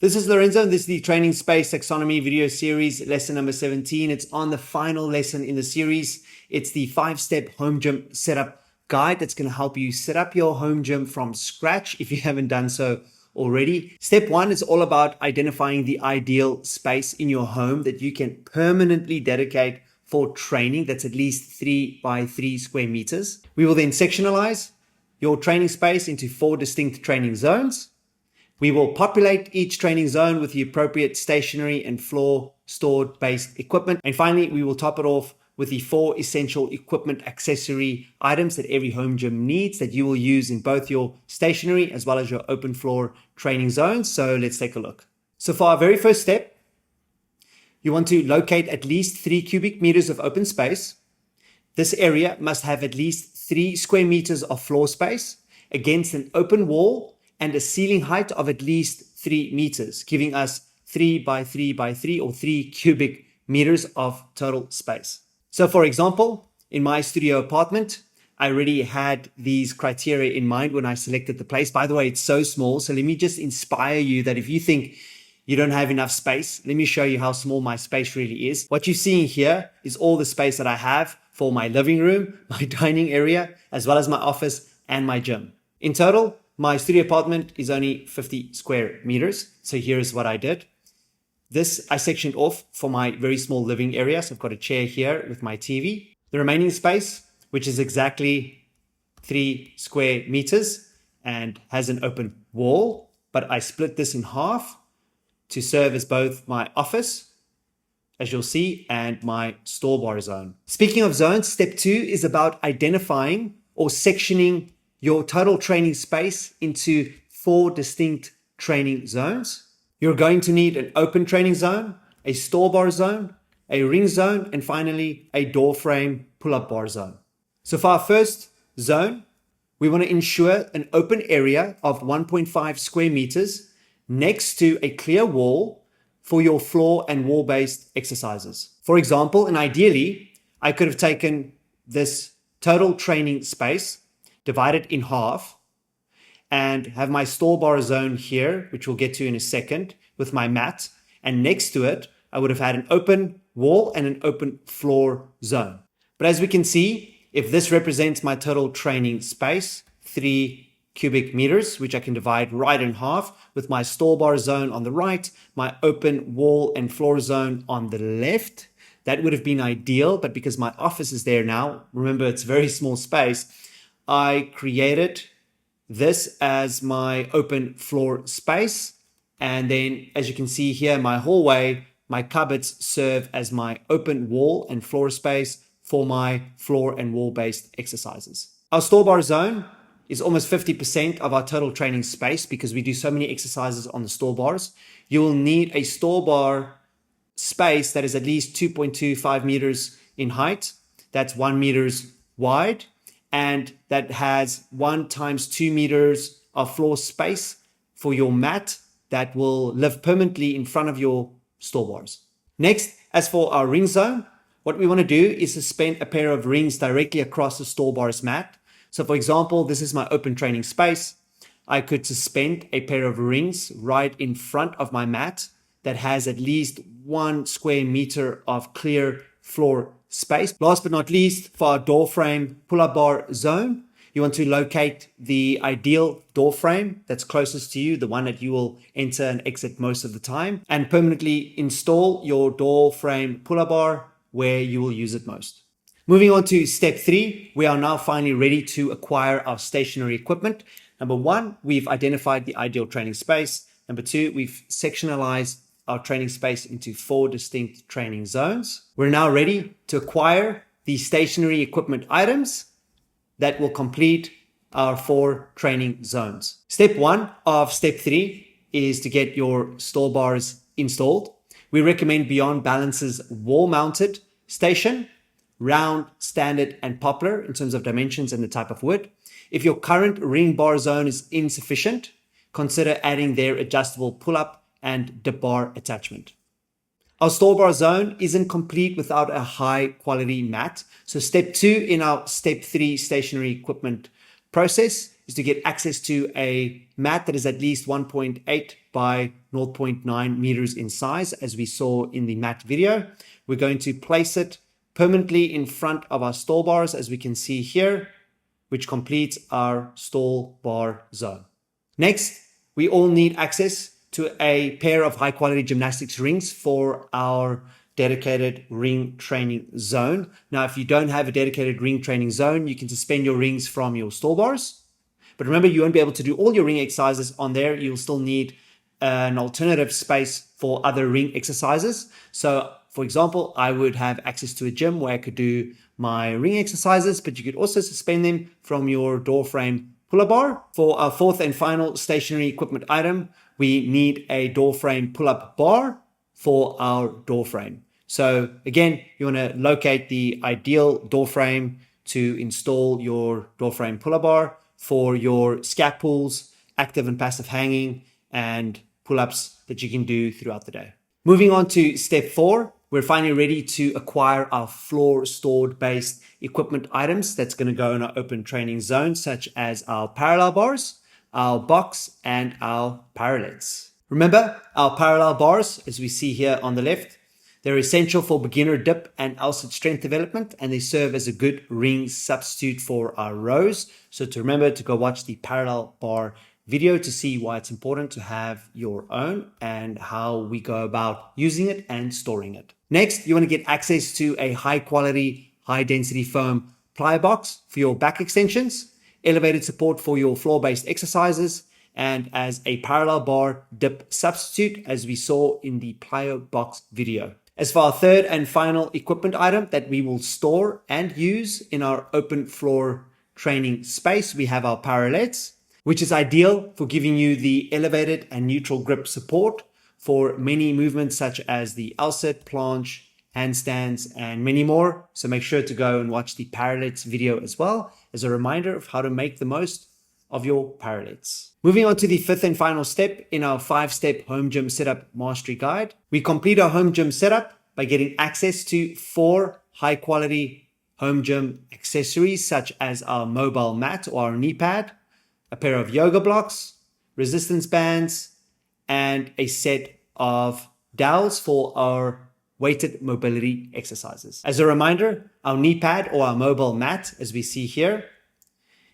This is Lorenzo, and this is the Training Space Taxonomy video series, lesson number 17. It's on the final lesson in the series. It's the 5-step home gym setup guide that's going to help you set up your home gym from scratch if you haven't done so already. Step 1 is all about identifying the ideal space in your home that you can permanently dedicate for training that's at least 3 by 3 square meters. We will then sectionalize your training space into 4 distinct training zones. We will populate each training zone with the appropriate stationary and floor stored based equipment. And finally, we will top it off with the 4 essential equipment accessory items that every home gym needs that you will use in both your stationary as well as your open floor training zones. So let's take a look. So for our very first step, you want to locate at least 3 cubic meters of open space. This area must have at least 3 square meters of floor space against an open wall and a ceiling height of at least 3 meters, giving us 3 by 3 by 3 or 3 cubic meters of total space. So for example, in my studio apartment, I already had these criteria in mind when I selected the place. By the way, it's so small. So let me just inspire you that if you think you don't have enough space, let me show you how small my space really is. What you're seeing here is all the space that I have for my living room, my dining area, as well as my office and my gym. In total, my studio apartment is only 50 square meters. So here's what I did. This I sectioned off for my very small living area. So I've got a chair here with my TV. The remaining space, which is exactly 3 square meters and has an open wall, but I split this in half to serve as both my office, as you'll see, and my store bar zone. Speaking of zones, step 2 is about identifying or sectioning your total training space into 4 distinct training zones. You're going to need an open training zone, a store bar zone, a ring zone, and finally a door frame pull-up bar zone. So for our first zone, we want to ensure an open area of 1.5 square meters next to a clear wall for your floor and wall-based exercises. For example, and ideally, I could have taken this total training space, divide it in half, and have my store bar zone here, which we'll get to in a second, with my mat. And next to it, I would have had an open wall and an open floor zone. But as we can see, if this represents my total training space, 3 cubic meters, which I can divide right in half, with my store bar zone on the right, my open wall and floor zone on the left, that would have been ideal. But because my office is there now, remember it's very small space, I created this as my open floor space. And then as you can see here, my hallway, my cupboards serve as my open wall and floor space for my floor and wall based exercises. Our store bar zone is almost 50% of our total training space because we do so many exercises on the store bars. You will need a store bar space that is at least 2.25 meters in height. That's 1 meters wide. And that has 1 times 2 meters of floor space for your mat that will live permanently in front of your store bars. Next, as for our ring zone, what we want to do is suspend a pair of rings directly across the store bars mat. So for example, this is my open training space. I could suspend a pair of rings right in front of my mat that has at least 1 square meter of clear floor space. Last but not least, for our door frame pull-up bar zone, you want to locate the ideal door frame that's closest to you, the one that you will enter and exit most of the time, and permanently install your door frame pull-up bar where you will use it most. Moving on to step 3, we are now finally ready to acquire our stationary equipment. Number 1, we've identified the ideal training space. Number 2, we've sectionalized our training space into 4 distinct training zones. We're now ready to acquire the stationary equipment items that will complete our 4 training zones. Step 1 of step 3 is to get your store bars installed. We recommend Beyond Balance's wall-mounted station, round, standard, and poplar in terms of dimensions and the type of wood. If your current ring bar zone is insufficient, consider adding their adjustable pull-up and dip bar attachment. Our store bar zone isn't complete without a high quality mat. So step 2 in our step 3 stationary equipment process is to get access to a mat that is at least 1.8 by 0.9 meters in size, as we saw in the mat video. We're going to place it permanently in front of our stall bars, as we can see here, which completes our stall bar zone. Next, we all need access to a pair of high quality gymnastics rings for our dedicated ring training zone. Now, if you don't have a dedicated ring training zone, you can suspend your rings from your stall bars. But remember, you won't be able to do all your ring exercises on there. You'll still need an alternative space for other ring exercises. So, for example, I would have access to a gym where I could do my ring exercises, but you could also suspend them from your door frame pull-up bar. For our fourth and final stationary equipment item, we need a door frame pull-up bar for our door frame. So again, you want to locate the ideal door frame to install your door frame pull-up bar for your scap pulls, active and passive hanging, and pull-ups that you can do throughout the day. Moving on to step 4, we're finally ready to acquire our floor stored based equipment items that's going to go in our open training zone, such as our parallel bars, our box, and our parallettes. Remember, our parallel bars, as we see here on the left, they're essential for beginner dip and LSAT strength development, and they serve as a good ring substitute for our rows. So to remember to go watch the parallel bar video to see why it's important to have your own and how we go about using it and storing it. Next, you want to get access to a high quality, high density foam ply box for your back extensions, elevated support for your floor-based exercises, and as a parallel bar dip substitute, as we saw in the plyo box video. As for our third and final equipment item that we will store and use in our open floor training space, we have our parallettes, which is ideal for giving you the elevated and neutral grip support for many movements such as the LSAT, planche, handstands, and many more. So make sure to go and watch the parallettes video as well as a reminder of how to make the most of your parallettes. Moving on to the fifth and final step in our 5-step home gym setup mastery guide. We complete our home gym setup by getting access to 4 high quality home gym accessories such as our mobile mat or our knee pad, a pair of yoga blocks, resistance bands, and a set of dowels for our weighted mobility exercises. As a reminder, our knee pad or our mobile mat, as we see here,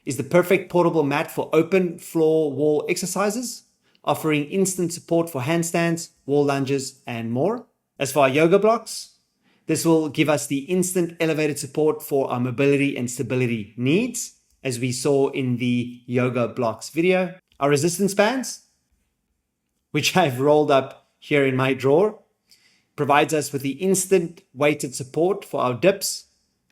is the perfect portable mat for open floor wall exercises, offering instant support for handstands, wall lunges, and more. As for our yoga blocks, this will give us the instant elevated support for our mobility and stability needs, as we saw in the yoga blocks video. Our resistance bands, which I've rolled up here in my drawer, provides us with the instant weighted support for our dips,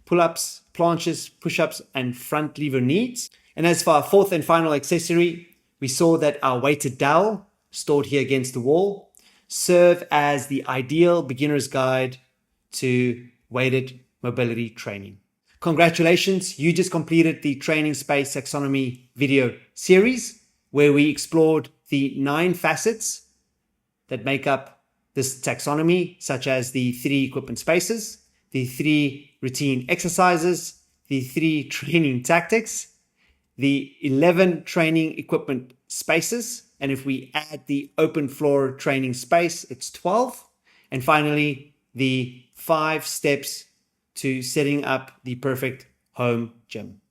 pull-ups, planches, push-ups, and front lever needs. And as for our fourth and final accessory, we saw that our weighted dowel, stored here against the wall, serve as the ideal beginner's guide to weighted mobility training. Congratulations, you just completed the Training Space Taxonomy video series, where we explored the 9 facets that make up this taxonomy, such as the 3 equipment spaces, the 3 routine exercises, the 3 training tactics, the 11 training equipment spaces, and if we add the open floor training space, it's 12. And finally, the 5 steps to setting up the perfect home gym.